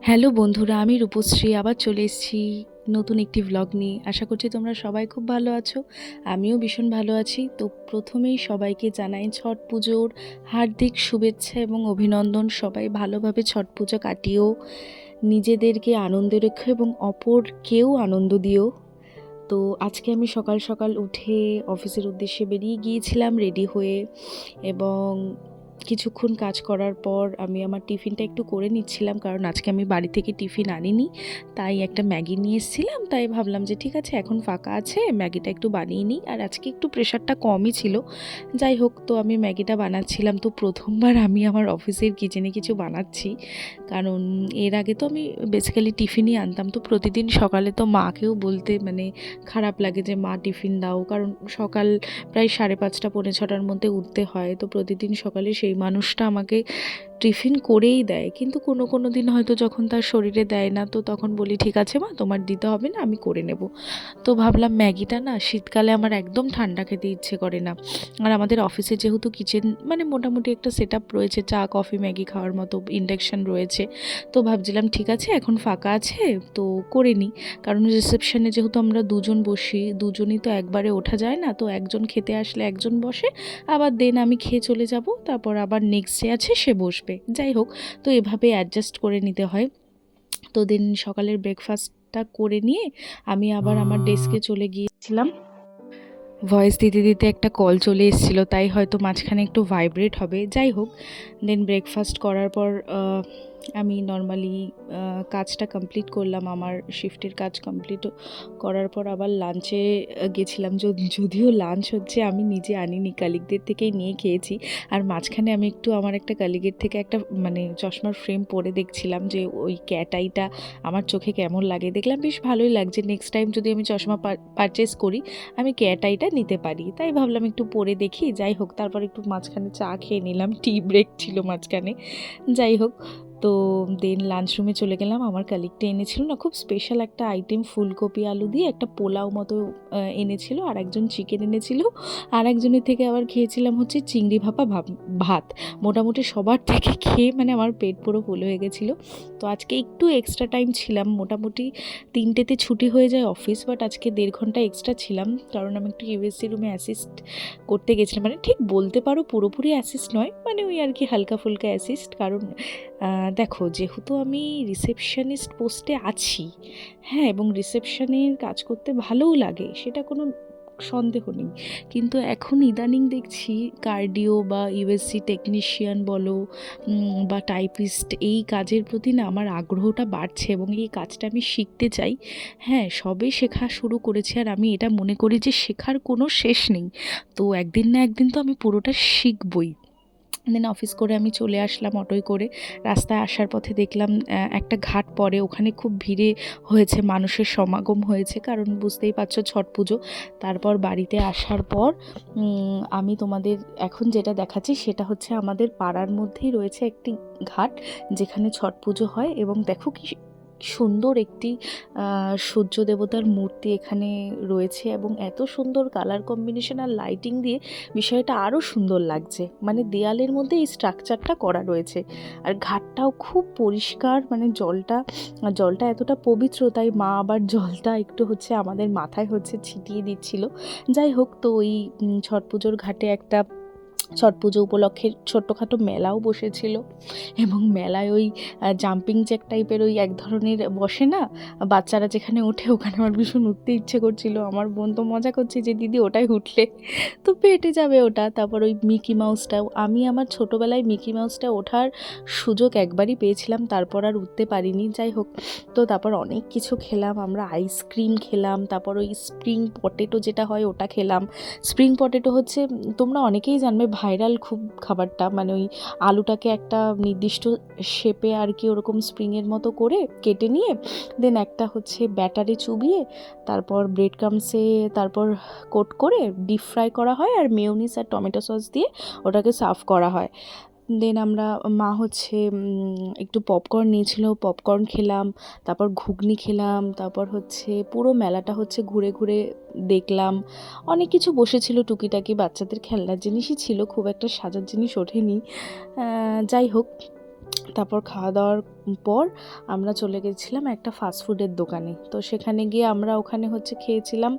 Hello বন্ধুরা, আমি রূপশ্রী আবার চলে এসেছি নতুন একটি ভ্লগ নিয়ে। আশা করছি তোমরা সবাই খুব ভালো আছো। আমিও ভীষণ ভালো আছি। তো প্রথমেই সবাইকে জানাই ছট পুজোর হার্দিক শুভেচ্ছা এবং অভিনন্দন। সবাই ভালোভাবে ছট পুজো কাটিও, নিজেদেরকে আনন্দে রেখো এবং অপরকেও আনন্দ দিও। তো আজকে আমি সকাল সকাল উঠে অফিসের উদ্দেশ্যে বেরিয়ে গিয়েছিলাম রেডি হয়ে, এবং কিছুক্ষণ কাজ করার পর আমি আমার টিফিনটা একটু করে নিচ্ছিলাম, কারণ আজকে আমি বাড়ি থেকে টিফিন আনিনি। তাই একটা ম্যাগি নিয়ে এসেছিলাম, তাই ভাবলাম যে ঠিক আছে এখন ফাঁকা আছে, ম্যাগিটা একটু বানিয়ে নিই। আর আজকে একটু প্রেশারটা কমই ছিল। যাই হোক, তো আমি ম্যাগিটা বানাচ্ছিলাম। তো প্রথমবার আমি আমার অফিসের কিচেনে কিছু বানাচ্ছি, কারণ এর আগে তো আমি বেসিক্যালি টিফিনই আনতাম। তো প্রতিদিন সকালে তো মাকেও বলতে খারাপ লাগে যে মা টিফিন দাও, কারণ সকাল প্রায় 5:30 পৌনে 6টার মধ্যে উঠতে হয়। তো প্রতিদিন সকালে সেই মানুষটা আমাকে টিফিন করেই দেয়, কিন্তু কোনো কোনো দিন হয়তো যখন তার শরীরে দেয় না, তো তখন বলি ঠিক আছে মা, তোমার দিতে হবে না, আমি করে নেব। তো ভাবলাম ম্যাগিটা না শীতকালে আমার একদম ঠান্ডা খেতে ইচ্ছে করে না। আর আমাদের অফিসে যেহেতু কিচেন মোটামুটি একটা সেট আপ রয়েছে, চা কফি ম্যাগি খাওয়ার মতো ইন্ডাকশান রয়েছে। তো ভাবছিলাম ঠিক আছে এখন ফাঁকা আছে তো করে নিই, কারণ রিসেপশনে যেহেতু আমরা দুজন বসি, দুজনই তো একবারে ওঠা যায় না। তো একজন খেতে আসলে একজন বসে, আবার দেন আমি খেয়ে চলে যাব, তারপর আবার নেক্সট যে আছে সে বসবে। যাই হোক, তো এভাবে অ্যাডজাস্ট করে নিতে হয়। তো দেন সকালের ব্রেকফাস্টটা করে নিয়ে আমি আবার আমার ডেস্কে চলে গিয়েছিলাম। ভয়েস দিতে দিতে একটা কল চলে এসেছিলো, তাই হয়তো মাঝখানে একটু ভাইব্রেট হবে। যাই হোক, দেন ব্রেকফাস্ট করার পর আমি নর্মালি কাজটা কমপ্লিট করলাম, আমার শিফটের কাজ কমপ্লিট করার পর আবার লাঞ্চে গেছিলাম। যদিও লাঞ্চ হচ্ছে আমি নিজে আনিনি, কালিগদের থেকেই নিয়ে খেয়েছি। আর মাঝখানে আমি একটু আমার একটা কালিগের থেকে একটা চশমার ফ্রেম পরে দেখছিলাম যে ওই ক্যাট আইটা আমার চোখে কেমন লাগে। দেখলাম বেশ ভালোই লাগছে, নেক্সট টাইম যদি আমি চশমা পারচেস করি আমি ক্যাট আইটা নিতে পারি। তাই ভাবলাম একটু পরে দেখি। যাই হোক, তারপর একটু মাঝখানে চা খেয়ে নিলাম, টি ব্রেক ছিল মাঝখানে। যাই হোক, তো দেন লাঞ্চরুমে চলে গেলাম। আমার কালিগটা এনেছিল না খুব স্পেশাল একটা আইটেম, ফুলকপি আলু দিয়ে একটা পোলাও মতো এনেছিল, আর একজন চিকেন এনেছিল, আর একজনের থেকে আবার খেয়েছিলাম হচ্ছে চিংড়ি ভাপা ভাত। মোটামুটি সবার থেকে খেয়ে আমার পেট পুরো ফুল হয়ে গেছিলো। তো আজকে একটু এক্সট্রা টাইম ছিলাম, মোটামুটি 3টেতে ছুটি হয়ে যায় অফিস, বাট আজকে 1.5 ঘন্টা এক্সট্রা ছিলাম, কারণ আমি একটু ইউএসসি রুমে অ্যাসিস্ট করতে গেছিলাম। ঠিক বলতে পারো পুরোপুরি অ্যাসিস্ট নয়, ওই আর কি হালকা ফুলকা অ্যাসিস্ট। কারণ দেখো, যেহেতু আমি রিসেপশনিস্ট পোস্টে আছি, হ্যাঁ, এবং রিসেপশনের কাজ করতে ভালোও লাগে, সেটা কোনো সন্দেহ নেই। কিন্তু এখন ইদানিং দেখছি কার্ডিও বা ইউএসসি টেকনিশিয়ান বলো বা টাইপিস্ট, এই কাজের প্রতি না আমার আগ্রহটা বাড়ছে, এবং এই কাজটা আমি শিখতে চাই। হ্যাঁ, সবে শেখা শুরু করেছি, আর আমি এটা মনে করি যে শেখার কোনো শেষ নেই। তো একদিন না একদিন তো আমি পুরোটা শিখবই। দেন অফিস করে আমি চলে আসলাম অটোয় করে। রাস্তায় আসার পথে দেখলাম একটা ঘাট পড়ে, ওখানে খুব ভিড়ে হয়েছে, মানুষের সমাগম হয়েছে, কারণ বুঝতেই পারছো ছট পুজো। তারপর বাড়িতে আসার পর আমি তোমাদের এখন যেটা দেখাচ্ছি সেটা হচ্ছে আমাদের পাড়ার মধ্যেই রয়েছে একটি ঘাট, যেখানে ছট পুজো হয়। এবং দেখো কি সুন্দর একটি সূর্য দেবতার মূর্তি এখানে রয়েছে, এবং এত সুন্দর কালার কম্বিনেশন আর লাইটিং দিয়ে বিষয়টা আরও সুন্দর লাগছে। দেয়ালের মধ্যে এই স্ট্রাকচারটা করা রয়েছে, আর ঘাটটাও খুব পরিষ্কার, জলটা এতটা পবিত্র, তাই মা আবার জলটা একটু হচ্ছে আমাদের মাথায় হচ্ছে ছিটিয়ে দিচ্ছিল। যাই হোক, তো ওই ছট পুজোর ঘাটে একটা ছট পুজো উপলক্ষে ছোট্টখাটো মেলাও বসেছিল, এবং মেলায় ওই জাম্পিং জ্যাক টাইপের ওই এক ধরনের বসে না, বাচ্চারা যেখানে ওঠে, ওখানে আমার ভীষণ উঠতে ইচ্ছে করছিল। আমার বোন তো মজা করছে যে দিদি ওটাই উঠলে তো পেটে যাবে ওটা। তারপর ওই মিকি মাউসটাও, আমি আমার ছোটোবেলায় মিকি মাউসটা ওঠার সুযোগ একবারই পেয়েছিলাম, তারপর আর উঠতে পারিনি। যাই হোক, তো তারপর অনেক কিছু খেলাম আমরা, আইসক্রিম খেলাম, তারপর ওই স্প্রিং পটেটো যেটা হয় ওটা খেলাম। স্প্রিং পটেটো হচ্ছে, তোমরা অনেকেই জানবে, ভাইরাল খুব খাবারটা। ওই আলুটাকে একটা নির্দিষ্ট শেপে আর কি ওরকম স্প্রিংয়ের মতো করে কেটে নিয়ে দেন একটা হচ্ছে ব্যাটারে চুবিয়ে তারপর ব্রেড ক্রামসে তারপর কোট করে ডিপ ফ্রাই করা হয়, আর মেয়োনিজ আর টমেটো সস দিয়ে ওটাকে সার্ভ করা হয়। দেন মা হচ্ছে একটু পপকর্ন নিয়েছিল, পপকর্ন খেলাম, তারপর ঘুগনি খেলাম, তারপর হচ্ছে পুরো মেলাটা হচ্ছে ঘুরে ঘুরে দেখলাম। অনেক কিছু বসেছিল, টুকিটাকি বাচ্চাদের খেলনার জিনিসই ছিল, খুব একটা সাজার জিনিস ওঠেনি। যাই হোক, তারপর খাওয়া দাওয়ার পর আমরা চলে গেছিলাম একটা ফাস্টফুডের দোকানে। তো সেখানে গিয়ে আমরা ওখানে হচ্ছে খেয়েছিলাম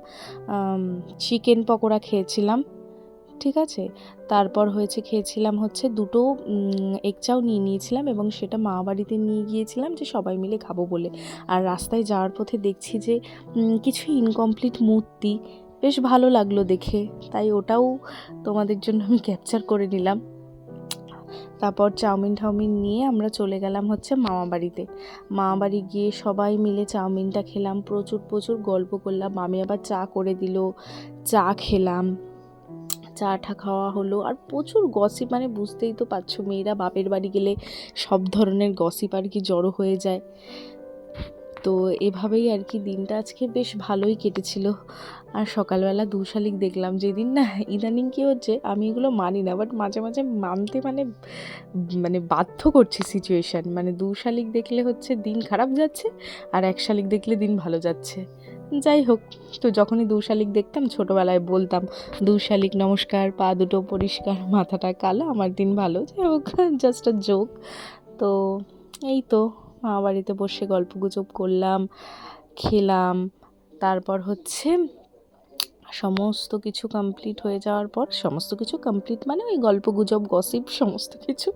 চিকেন পকোড়া খেয়েছিলাম, ঠিক আছে। তারপর খেয়েছিলাম হচ্ছে দুটো এগ চাও নিয়ে নিয়েছিলাম এবং সেটা মামাবাড়িতে নিয়ে গিয়েছিলাম যে সবাই মিলে খাবো বলে। আর রাস্তায় যাওয়ার পথে দেখছি যে কিছু ইনকমপ্লিট মূর্তি, বেশ ভালো লাগলো দেখে, তাই ওটাও তোমাদের জন্য আমি ক্যাপচার করে নিলাম। তারপর চাউমিন নিয়ে আমরা চলে গেলাম হচ্ছে মামাবাড়িতে। মামাবাড়ি গিয়ে সবাই মিলে চাউমিনটা খেলাম, প্রচুর গল্প করলাম। আমি আবার চা করে দিল, চা খেলাম, চাটা খাওয়া হলো। আর প্রচুর গসিপ, মানে বুঝতেই তো পারছো, মেয়েরা বাপের বাড়ি গেলে সব ধরনের গসিপ আর কি জড়ো হয়ে যায়। তো এভাবেই আর কি দিনটা আজকে বেশ ভালোই কেটেছিল। আর সকালবেলা 2 শালিক দেখলাম, যেদিন না ইদানিং কী হচ্ছে আমি এগুলো মানি না, বাট মাঝে মাঝে মানতে মানে বাধ্য করছে সিচুয়েশান। মানে 2 শালিক দেখলে হচ্ছে দিন খারাপ যাচ্ছে, আর 1 শালিক দেখলে দিন ভালো যাচ্ছে। যাই হোক, তো যখনই 2 শালিক দেখতাম ছোটোবেলায় বলতাম, 2 শালিক নমস্কার, পা দুটো পরিষ্কার, মাথাটা কালো, আমার দিন ভালো। যাই হোক, জাস্ট আ জোক। তো এই তো মামাবাড়িতে বসে গল্পগুজব করলাম, খেলাম। তারপর সমস্ত কিছু কমপ্লিট হয়ে যাওয়ার পর, সমস্ত কিছু কমপ্লিট মানে ওই গল্পগুজব গসিপ সমস্ত কিছু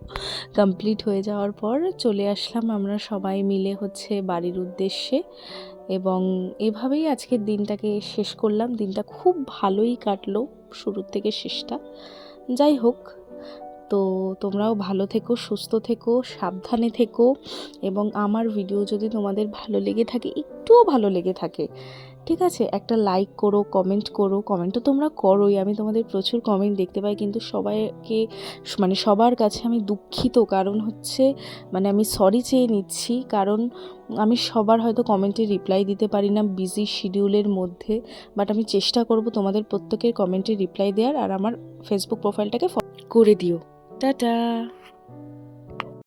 কমপ্লিট হয়ে যাওয়ার পর চলে আসলাম আমরা সবাই মিলে বাড়ির উদ্দেশ্যে। এবং এভাবেই আজকের দিনটাকে শেষ করলাম। দিনটা খুব ভালোই কাটলো শুরুর থেকে শেষটা। যাই হোক, তো তোমরাও ভালো থেকো, সুস্থ থেকো, সাবধানে থেকো। এবং আমার ভিডিও যদি তোমাদের ভালো লেগে থাকে, একটুও ভালো লেগে থাকে, ঠিক আছে, একটা লাইক করো, কমেন্ট করো। কমেন্ট তো তোমরা করোই, আমি তোমাদের প্রচুর কমেন্ট দেখতে পাই, কিন্তু সবাইকে মানে সবার কাছে আমি দুঃখিত। কারণ মানে আমি সরি চেয়ে নিচ্ছি, কারণ আমি সবার হয়তো কমেন্টে রিপ্লাই দিতে পারি না বিজি শিডিউলের মধ্যে। বাট আমি চেষ্টা করব তোমাদের প্রত্যেকের কমেন্টে রিপ্লাই দেওয়ার। আর আমার ফেসবুক প্রোফাইলটাকে ফলো করে দিও। টাটা।